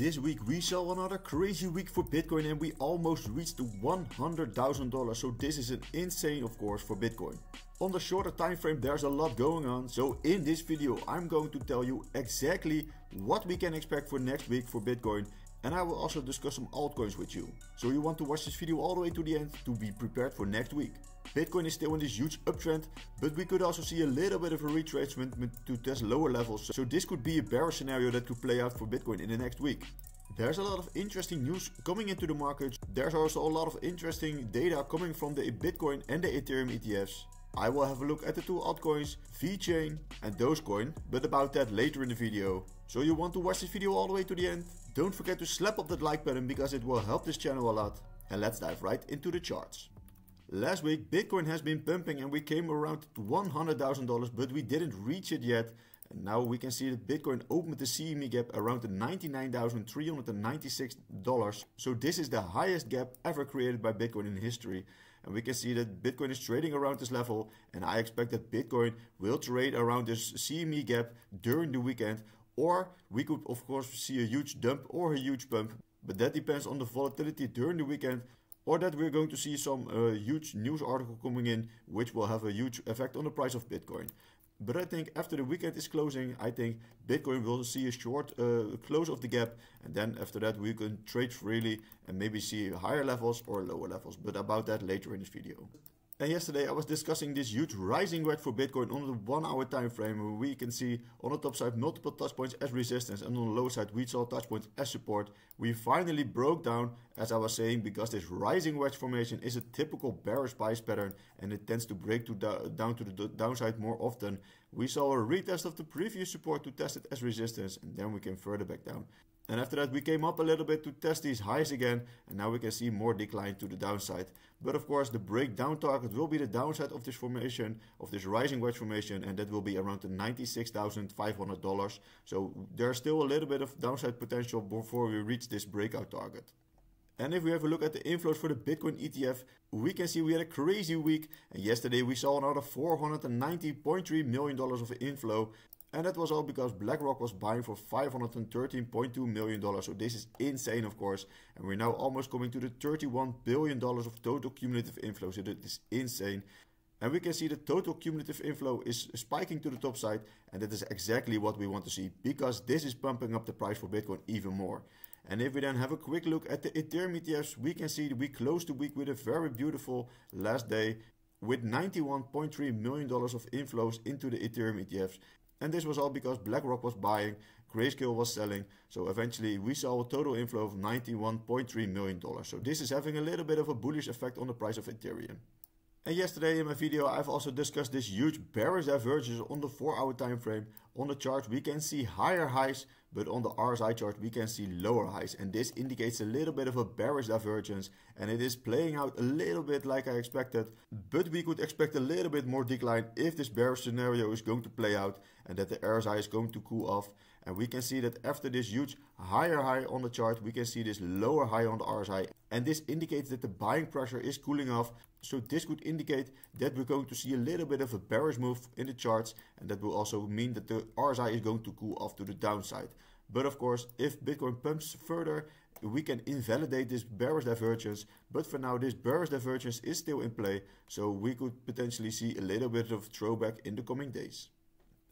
This week we saw another crazy week for Bitcoin and we almost reached the $100,000, so this is an insane of course for Bitcoin. On the shorter time frame there's a lot going on, so in this video I'm going to tell you exactly what we can expect for next week for Bitcoin, and I will also discuss some altcoins with you. So you want to watch this video all the way to the end to be prepared for next week. Bitcoin is still in this huge uptrend, but we could also see a little bit of a retracement to test lower levels, so this could be a bearish scenario that could play out for Bitcoin in the next week. There's a lot of interesting news coming into the market. There's also a lot of interesting data coming from the Bitcoin and the Ethereum ETFs. I will have a look at the two altcoins, Vechain and Dogecoin, but about that later in the video. So you want to watch this video all the way to the end? Don't forget to slap up that like button because it will help this channel a lot. And let's dive right into the charts. Last week Bitcoin has been pumping and we came around $100,000, but we didn't reach it yet. And now we can see that Bitcoin opened the CME gap around the $99,396. So this is the highest gap ever created by Bitcoin in history. And we can see that Bitcoin is trading around this level, and I expect that Bitcoin will trade around this CME gap during the weekend, or we could of course see a huge dump or a huge pump, but that depends on the volatility during the weekend, or that we're going to see some huge news article coming in which will have a huge effect on the price of Bitcoin. But I think after the weekend is closing, I think Bitcoin will see a short close of the gap, and then after that we can trade freely and maybe see higher levels or lower levels, but about that later in this video. And yesterday I was discussing this huge rising wedge for Bitcoin on the 1 hour time frame, where we can see on the top side multiple touch points as resistance, and on the low side we saw touch points as support. We finally broke down, as I was saying, because this rising wedge formation is a typical bearish price pattern and it tends to break down to the downside more often. We saw a retest of the previous support to test it as resistance, and then we came further back down. And after that we came up a little bit to test these highs again, and now we can see more decline to the downside. But of course the breakdown target will be the downside of this formation, of this rising wedge formation, and that will be around the $96,500. So there's still a little bit of downside potential before we reach this breakout target. And if we have a look at the inflows for the Bitcoin ETF, we can see we had a crazy week, and yesterday we saw another $490.3 million of inflow. And that was all because BlackRock was buying for $513.2 million. So this is insane of course. And we're now almost coming to the $31 billion of total cumulative inflow. So that is insane. And we can see the total cumulative inflow is spiking to the top side. And that is exactly what we want to see, because this is pumping up the price for Bitcoin even more. And if we then have a quick look at the Ethereum ETFs, we can see that we closed the week with a very beautiful last day with $91.3 million of inflows into the Ethereum ETFs. And this was all because BlackRock was buying, Grayscale was selling, so eventually we saw a total inflow of $91.3 million. So this is having a little bit of a bullish effect on the price of Ethereum. And yesterday in my video I've also discussed this huge bearish divergence on the 4 hour time frame. On the chart we can see higher highs, but on the RSI chart we can see lower highs, and this indicates a little bit of a bearish divergence, and it is playing out a little bit like I expected, but we could expect a little bit more decline if this bearish scenario is going to play out and that the RSI is going to cool off. And we can see that after this huge higher high on the chart we can see this lower high on the RSI, and this indicates that the buying pressure is cooling off. So this could indicate that we're going to see a little bit of a bearish move in the charts, and that will also mean that the RSI is going to cool off to the downside. But of course if Bitcoin pumps further we can invalidate this bearish divergence, but for now this bearish divergence is still in play, so we could potentially see a little bit of throwback in the coming days.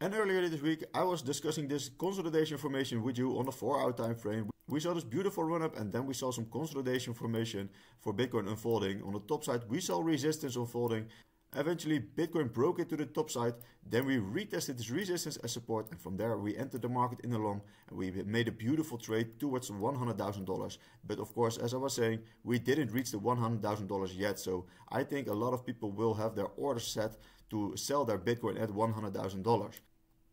And earlier this week I was discussing this consolidation formation with you on the 4 hour time frame. We saw this beautiful run up, and then we saw some consolidation formation for Bitcoin unfolding. On the top side we saw resistance unfolding. Eventually Bitcoin broke it to the top side, then we retested this resistance as support, and from there we entered the market in the long and we made a beautiful trade towards $100,000. But of course, as I was saying, we didn't reach the $100,000 yet, so I think a lot of people will have their orders set to sell their Bitcoin at $100,000.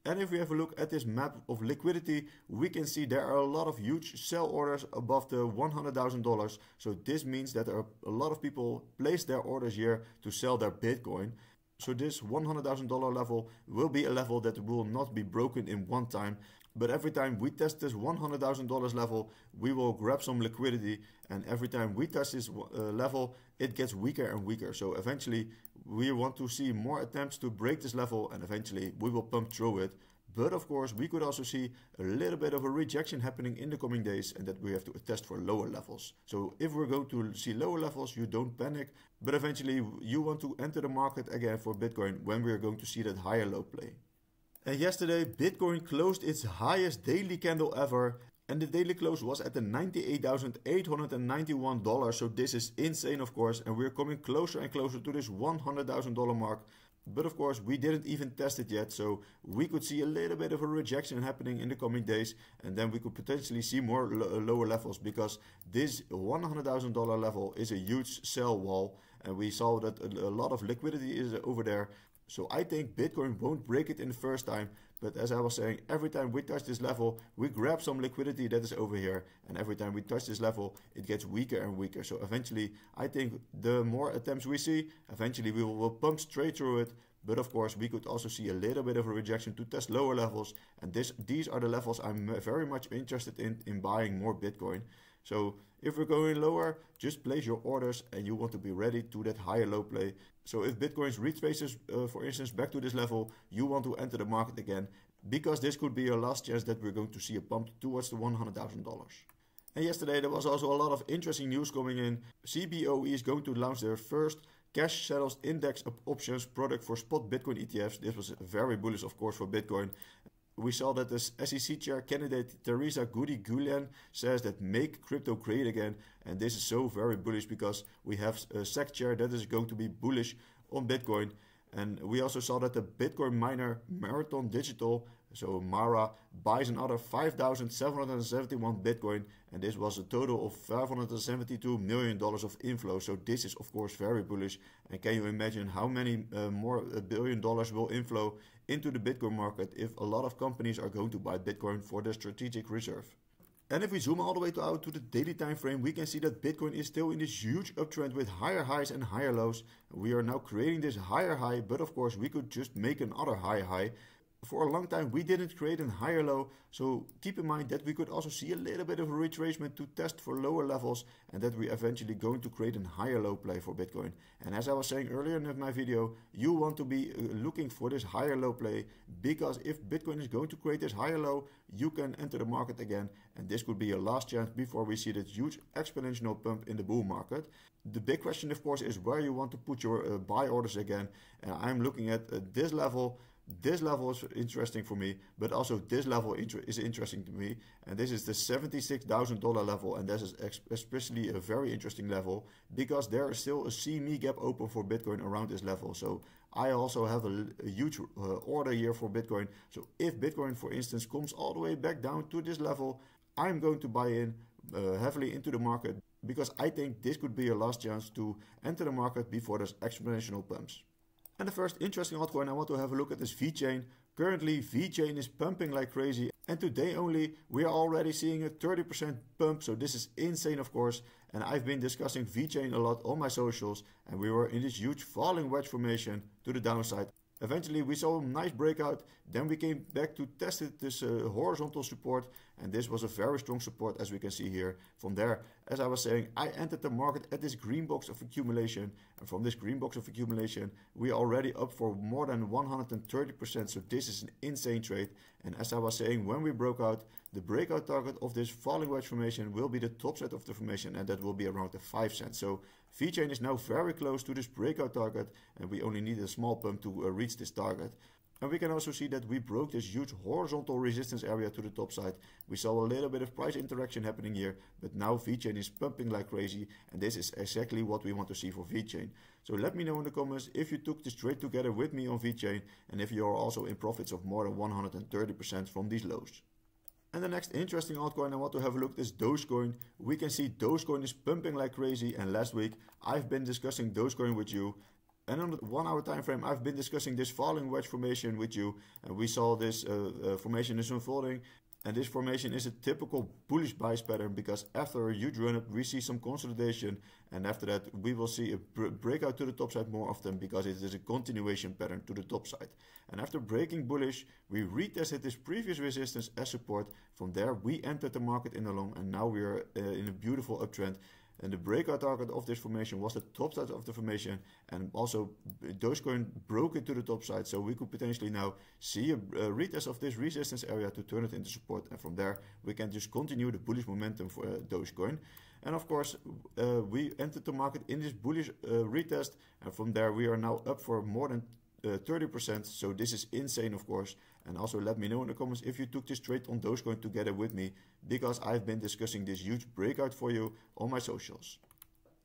And if we have a look at this map of liquidity, we can see there are a lot of huge sell orders above the $100,000. So this means that there are a lot of people placed their orders here to sell their Bitcoin. So this $100,000 level will be a level that will not be broken in one time. But every time we test this $100,000 level, we will grab some liquidity, and every time we test this level, it gets weaker and weaker. So eventually we want to see more attempts to break this level, and eventually we will pump through it. But of course, we could also see a little bit of a rejection happening in the coming days, and that we have to test for lower levels. So if we're going to see lower levels, you don't panic, but eventually you want to enter the market again for Bitcoin when we're going to see that higher low play. And yesterday, Bitcoin closed its highest daily candle ever, and the daily close was at the $98,891. So this is insane, of course, and we're coming closer and closer to this $100,000 mark. But of course, we didn't even test it yet, so we could see a little bit of a rejection happening in the coming days, and then we could potentially see more lower levels, because this $100,000 level is a huge sell wall, and we saw that a lot of liquidity is over there. So I think Bitcoin won't break it in the first time, but as I was saying, every time we touch this level, we grab some liquidity that is over here, and every time we touch this level, it gets weaker and weaker. So eventually, I think the more attempts we see, eventually we will pump straight through it. But of course, we could also see a little bit of a rejection to test lower levels, and these are the levels I'm very much interested in buying more Bitcoin. So if we're going lower, just place your orders, and you want to be ready to that higher low play. So if Bitcoin retraces, for instance, back to this level, you want to enter the market again, because this could be your last chance that we're going to see a pump towards the $100,000. And yesterday there was also a lot of interesting news coming in. CBOE is going to launch their first cash settles index options product for spot Bitcoin ETFs. This was very bullish, of course, for Bitcoin. We saw that the SEC chair candidate Teresa Goody-Gulian says that make crypto great again, and this is so very bullish because we have a SEC chair that is going to be bullish on Bitcoin. And we also saw that the Bitcoin miner Marathon Digital, so Mara, buys another 5,771 Bitcoin, and this was a total of $572 million of inflow. So this is of course very bullish, and can you imagine how many more $1 billion will inflow into the Bitcoin market if a lot of companies are going to buy Bitcoin for their strategic reserve. And if we zoom all the way out to the daily time frame, we can see that Bitcoin is still in this huge uptrend with higher highs and higher lows. We are now creating this higher high, but of course we could just make another higher high. For a long time we didn't create a higher low, so keep in mind that we could also see a little bit of a retracement to test for lower levels, and that we eventually going to create a higher low play for Bitcoin. And as I was saying earlier in my video, you want to be looking for this higher low play, because if Bitcoin is going to create this higher low, you can enter the market again, and this could be your last chance before we see that huge exponential pump in the bull market. The big question, of course, is where you want to put your buy orders again, and I'm looking at this level. This level is interesting for me, but also this level is interesting to me, and this is the $76,000 level, and this is especially a very interesting level because there is still a CME gap open for Bitcoin around this level. So I also have a huge order here for Bitcoin. So if Bitcoin, for instance, comes all the way back down to this level, I'm going to buy in heavily into the market, because I think this could be your last chance to enter the market before there's exponential pumps. And the first interesting altcoin I want to have a look at is Vechain. Currently Vechain is pumping like crazy, and today only we are already seeing a 30% pump, so this is insane of course. And I've been discussing Vechain a lot on my socials, and we were in this huge falling wedge formation to the downside. Eventually we saw a nice breakout, then we came back to test this horizontal support, and this was a very strong support as we can see here. From there, as I was saying, I entered the market at this green box of accumulation, and from this green box of accumulation we are already up for more than 130%, so this is an insane trade. And as I was saying, when we broke out, the breakout target of this falling wedge formation will be the top side of the formation, and that will be around the 5 cents. So Vechain is now very close to this breakout target, and we only need a small pump to reach this target. And we can also see that we broke this huge horizontal resistance area to the top side. We saw a little bit of price interaction happening here, but now Vechain is pumping like crazy, and this is exactly what we want to see for Vechain. So let me know in the comments if you took this trade together with me on Vechain, and if you are also in profits of more than 130% from these lows. And the next interesting altcoin I want to have a look at is Dogecoin. We can see Dogecoin is pumping like crazy, and last week I've been discussing Dogecoin with you. And on the 1 hour time frame, I've been discussing this falling wedge formation with you, and we saw this formation is unfolding. And this formation is a typical bullish bias pattern, because after a huge run up we see some consolidation, and after that we will see a breakout to the top side more often, because it is a continuation pattern to the top side. And after breaking bullish, we retested this previous resistance as support. From there we entered the market in the long, and now we are in a beautiful uptrend. and the breakout target of this formation was the top side of the formation, and also Dogecoin broke into the top side, so we could potentially now see a retest of this resistance area to turn it into support, and from there we can just continue the bullish momentum for Dogecoin. And of course we entered the market in this bullish retest, and from there we are now up for more than 30%, so this is insane, of course. And also let me know in the comments if you took this trade on Dogecoin together with me, because I've been discussing this huge breakout for you on my socials.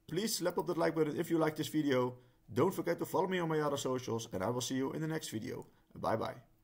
Please slap up that like button if you like this video. Don't forget to follow me on my other socials, and I will see you in the next video. Bye bye.